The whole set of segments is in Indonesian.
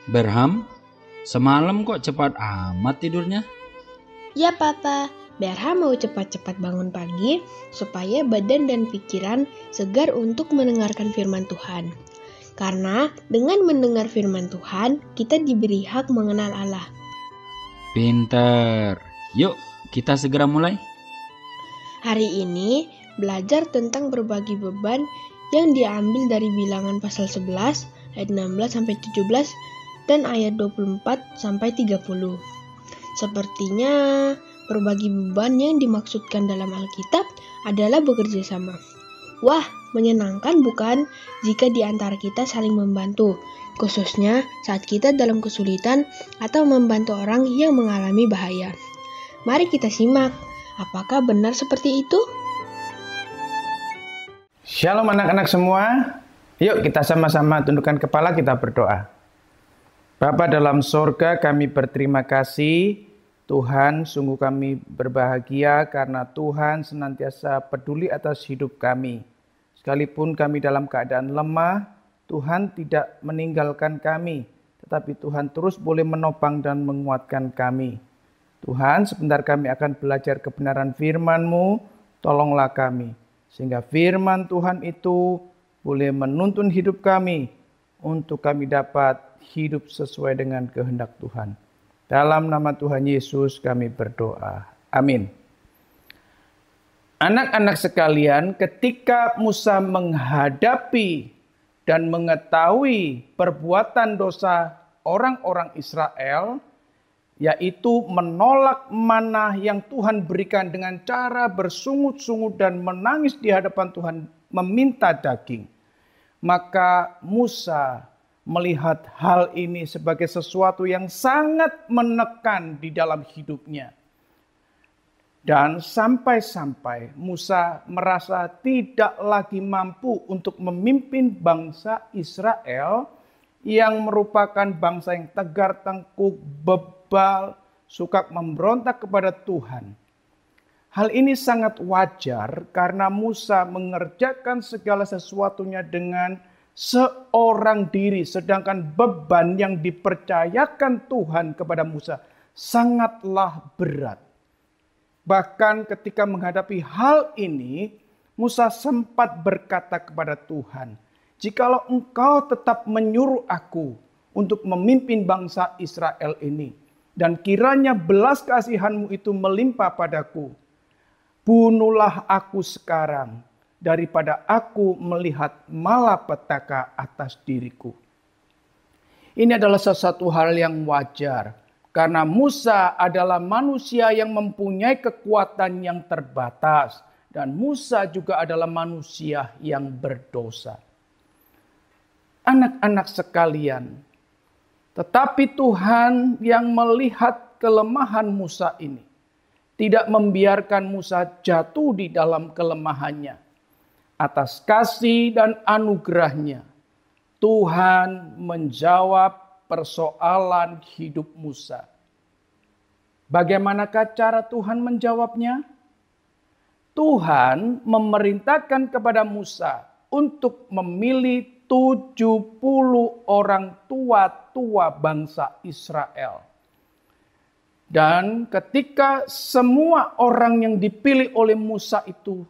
Berham, semalam kok cepat amat tidurnya? Ya Papa, Berha mau cepat-cepat bangun pagi supaya badan dan pikiran segar untuk mendengarkan firman Tuhan. Karena dengan mendengar firman Tuhan, kita diberi hak mengenal Allah. Pinter. Yuk, kita segera mulai. Hari ini belajar tentang berbagi beban yang diambil dari Bilangan pasal 11 ayat 16 sampai 17 dan ayat 24 sampai 30. Sepertinya berbagi beban yang dimaksudkan dalam Alkitab adalah bekerja sama. Wah, menyenangkan bukan jika di antara kita saling membantu, khususnya saat kita dalam kesulitan atau membantu orang yang mengalami bahaya. Mari kita simak, apakah benar seperti itu? Shalom anak-anak semua. Yuk kita sama-sama tundukkan kepala, kita berdoa. Bapa dalam sorga, kami berterima kasih. Tuhan, sungguh kami berbahagia karena Tuhan senantiasa peduli atas hidup kami. Sekalipun kami dalam keadaan lemah, Tuhan tidak meninggalkan kami, tetapi Tuhan terus boleh menopang dan menguatkan kami. Tuhan, sebentar kami akan belajar kebenaran firman-Mu, tolonglah kami. Sehingga firman Tuhan itu boleh menuntun hidup kami untuk kami dapat hidup sesuai dengan kehendak Tuhan. Dalam nama Tuhan Yesus kami berdoa. Amin. Anak-anak sekalian, ketika Musa menghadapi dan mengetahui perbuatan dosa orang-orang Israel, yaitu menolak manna yang Tuhan berikan dengan cara bersungut-sungut dan menangis di hadapan Tuhan meminta daging. Maka Musa melihat hal ini sebagai sesuatu yang sangat menekan di dalam hidupnya. Dan sampai-sampai Musa merasa tidak lagi mampu untuk memimpin bangsa Israel yang merupakan bangsa yang tegar tengkuk, bebal, suka memberontak kepada Tuhan. Hal ini sangat wajar karena Musa mengerjakan segala sesuatunya dengan seorang diri, sedangkan beban yang dipercayakan Tuhan kepada Musa sangatlah berat. Bahkan ketika menghadapi hal ini, Musa sempat berkata kepada Tuhan, "Jikalau engkau tetap menyuruh aku untuk memimpin bangsa Israel ini, dan kiranya belas kasihan-Mu itu melimpah padaku, bunuhlah aku sekarang, daripada aku melihat malapetaka atas diriku." Ini adalah sesuatu hal yang wajar. Karena Musa adalah manusia yang mempunyai kekuatan yang terbatas. Dan Musa juga adalah manusia yang berdosa. Anak-anak sekalian, tetapi Tuhan yang melihat kelemahan Musa ini tidak membiarkan Musa jatuh di dalam kelemahannya. Atas kasih dan anugerahnya, Tuhan menjawab persoalan hidup Musa. Bagaimanakah cara Tuhan menjawabnya? Tuhan memerintahkan kepada Musa untuk memilih 70 orang tua-tua bangsa Israel. Dan ketika semua orang yang dipilih oleh Musa itu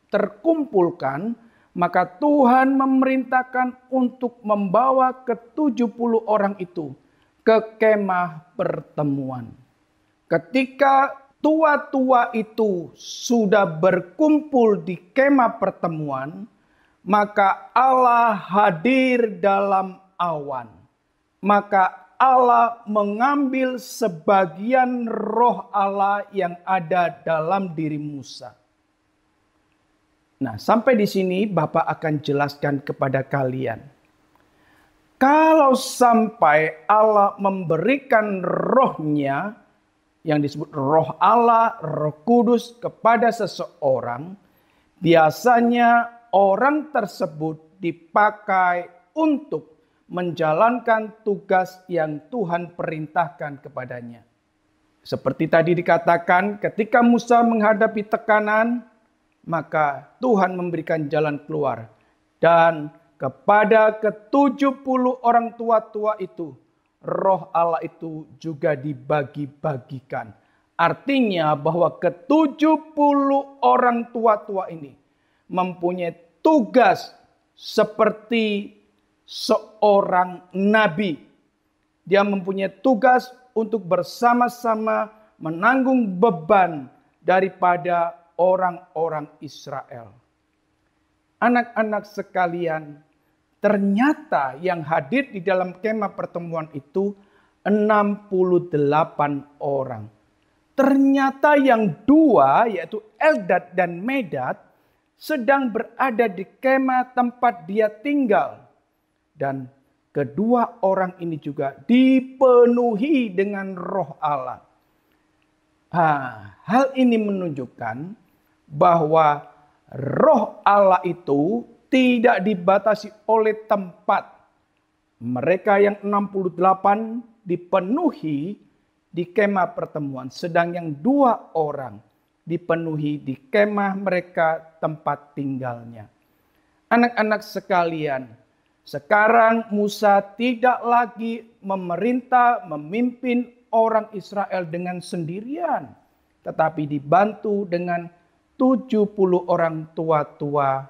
terkumpulkan, maka Tuhan memerintahkan untuk membawa ke-70 orang itu ke kemah pertemuan. Ketika tua-tua itu sudah berkumpul di kemah pertemuan, maka Allah hadir dalam awan. Maka Allah mengambil sebagian roh Allah yang ada dalam diri Musa. Nah, sampai di sini Bapak akan jelaskan kepada kalian. Kalau sampai Allah memberikan rohnya, yang disebut roh Allah, roh kudus kepada seseorang, biasanya orang tersebut dipakai untuk menjalankan tugas yang Tuhan perintahkan kepadanya. Seperti tadi dikatakan, ketika Musa menghadapi tekanan, maka Tuhan memberikan jalan keluar. Dan kepada ke-70 orang tua-tua itu, roh Allah itu juga dibagi-bagikan. Artinya bahwa ke-70 orang tua-tua ini mempunyai tugas seperti seorang nabi. Dia mempunyai tugas untuk bersama-sama menanggung beban daripada orang-orang Israel. Anak-anak sekalian, ternyata yang hadir di dalam kemah pertemuan itu 68 orang. Ternyata yang dua, yaitu Eldad dan Medad, sedang berada di kemah tempat dia tinggal. Dan kedua orang ini juga dipenuhi dengan roh Allah. Hal ini menunjukkan bahwa roh Allah itu tidak dibatasi oleh tempat. Mereka yang 68 dipenuhi di kemah pertemuan, sedang yang dua orang dipenuhi di kemah mereka tempat tinggalnya. Anak-anak sekalian, sekarang Musa tidak lagi memerintah, memimpin orang Israel dengan sendirian, tetapi dibantu dengan 70 orang tua-tua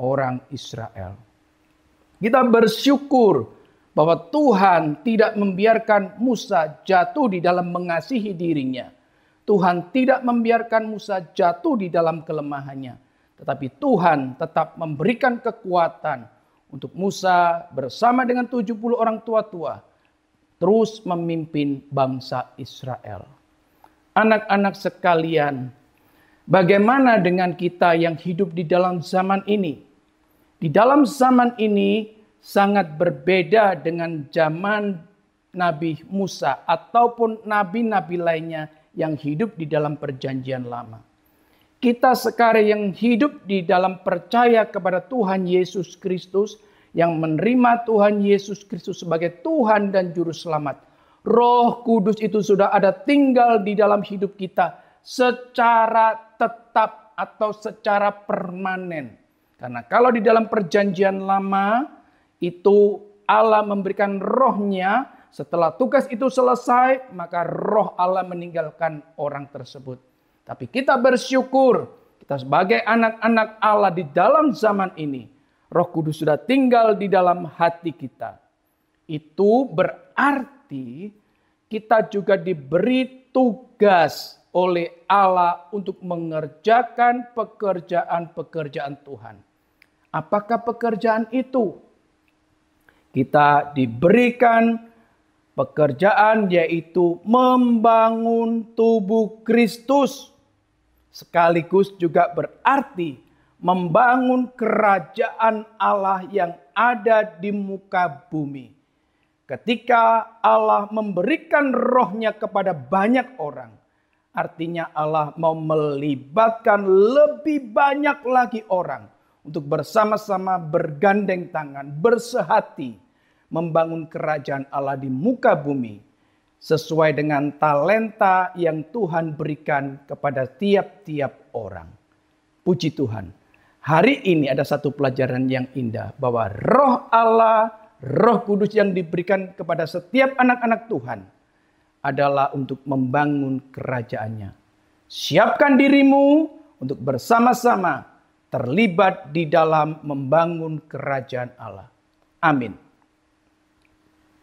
orang Israel. Kita bersyukur bahwa Tuhan tidak membiarkan Musa jatuh di dalam mengasihi dirinya. Tuhan tidak membiarkan Musa jatuh di dalam kelemahannya. Tetapi Tuhan tetap memberikan kekuatan untuk Musa bersama dengan 70 orang tua-tua terus memimpin bangsa Israel. Anak-anak sekalian, bagaimana dengan kita yang hidup di dalam zaman ini? Di dalam zaman ini sangat berbeda dengan zaman Nabi Musa ataupun nabi-nabi lainnya yang hidup di dalam perjanjian lama. Kita sekarang yang hidup di dalam percaya kepada Tuhan Yesus Kristus, yang menerima Tuhan Yesus Kristus sebagai Tuhan dan Juru Selamat. Roh Kudus itu sudah ada tinggal di dalam hidup kita secara tetap atau secara permanen. Karena kalau di dalam perjanjian lama, itu Allah memberikan rohnya, setelah tugas itu selesai, maka roh Allah meninggalkan orang tersebut. Tapi kita bersyukur, kita sebagai anak-anak Allah di dalam zaman ini, Roh Kudus sudah tinggal di dalam hati kita. Itu berarti kita juga diberi tugas oleh Allah untuk mengerjakan pekerjaan-pekerjaan Tuhan. Apakah pekerjaan itu? Kita diberikan pekerjaan yaitu membangun tubuh Kristus. Sekaligus juga berarti membangun kerajaan Allah yang ada di muka bumi. Ketika Allah memberikan rohnya kepada banyak orang, artinya Allah mau melibatkan lebih banyak lagi orang untuk bersama-sama bergandeng tangan, bersehati, membangun kerajaan Allah di muka bumi sesuai dengan talenta yang Tuhan berikan kepada tiap-tiap orang. Puji Tuhan. Hari ini ada satu pelajaran yang indah bahwa roh Allah, Roh Kudus yang diberikan kepada setiap anak-anak Tuhan adalah untuk membangun kerajaannya. Siapkan dirimu untuk bersama-sama terlibat di dalam membangun kerajaan Allah. Amin.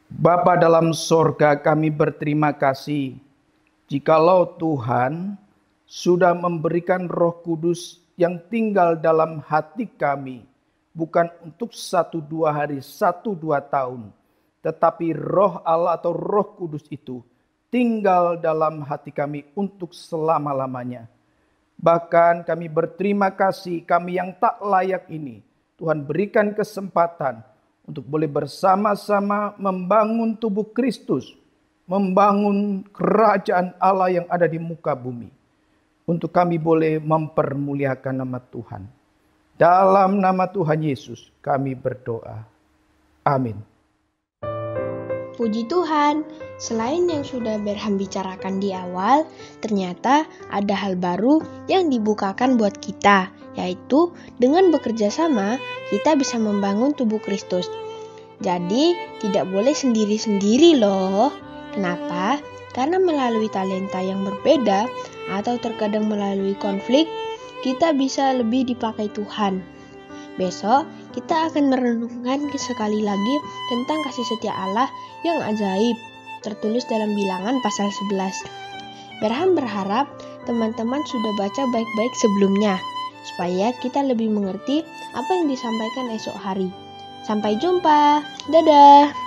Bapa dalam sorga, kami berterima kasih jikalau Tuhan sudah memberikan Roh Kudus yang tinggal dalam hati kami, bukan untuk 1-2 hari, 1-2 tahun, tetapi Roh Allah atau Roh Kudus itu tinggal dalam hati kami untuk selama-lamanya. Bahkan kami berterima kasih, kami yang tak layak ini, Tuhan berikan kesempatan untuk boleh bersama-sama membangun tubuh Kristus, membangun kerajaan Allah yang ada di muka bumi. Untuk kami boleh mempermuliakan nama Tuhan. Dalam nama Tuhan Yesus kami berdoa. Amin. Puji Tuhan, selain yang sudah Berham bicarakan di awal, ternyata ada hal baru yang dibukakan buat kita, yaitu dengan bekerja sama, kita bisa membangun tubuh Kristus. Jadi, tidak boleh sendiri-sendiri loh. Kenapa? Karena melalui talenta yang berbeda atau terkadang melalui konflik, kita bisa lebih dipakai Tuhan. Besok, kita akan merenungkan sekali lagi tentang kasih setia Allah yang ajaib, tertulis dalam Bilangan pasal 11. Berham berharap teman-teman sudah baca baik-baik sebelumnya, supaya kita lebih mengerti apa yang disampaikan esok hari. Sampai jumpa, dadah!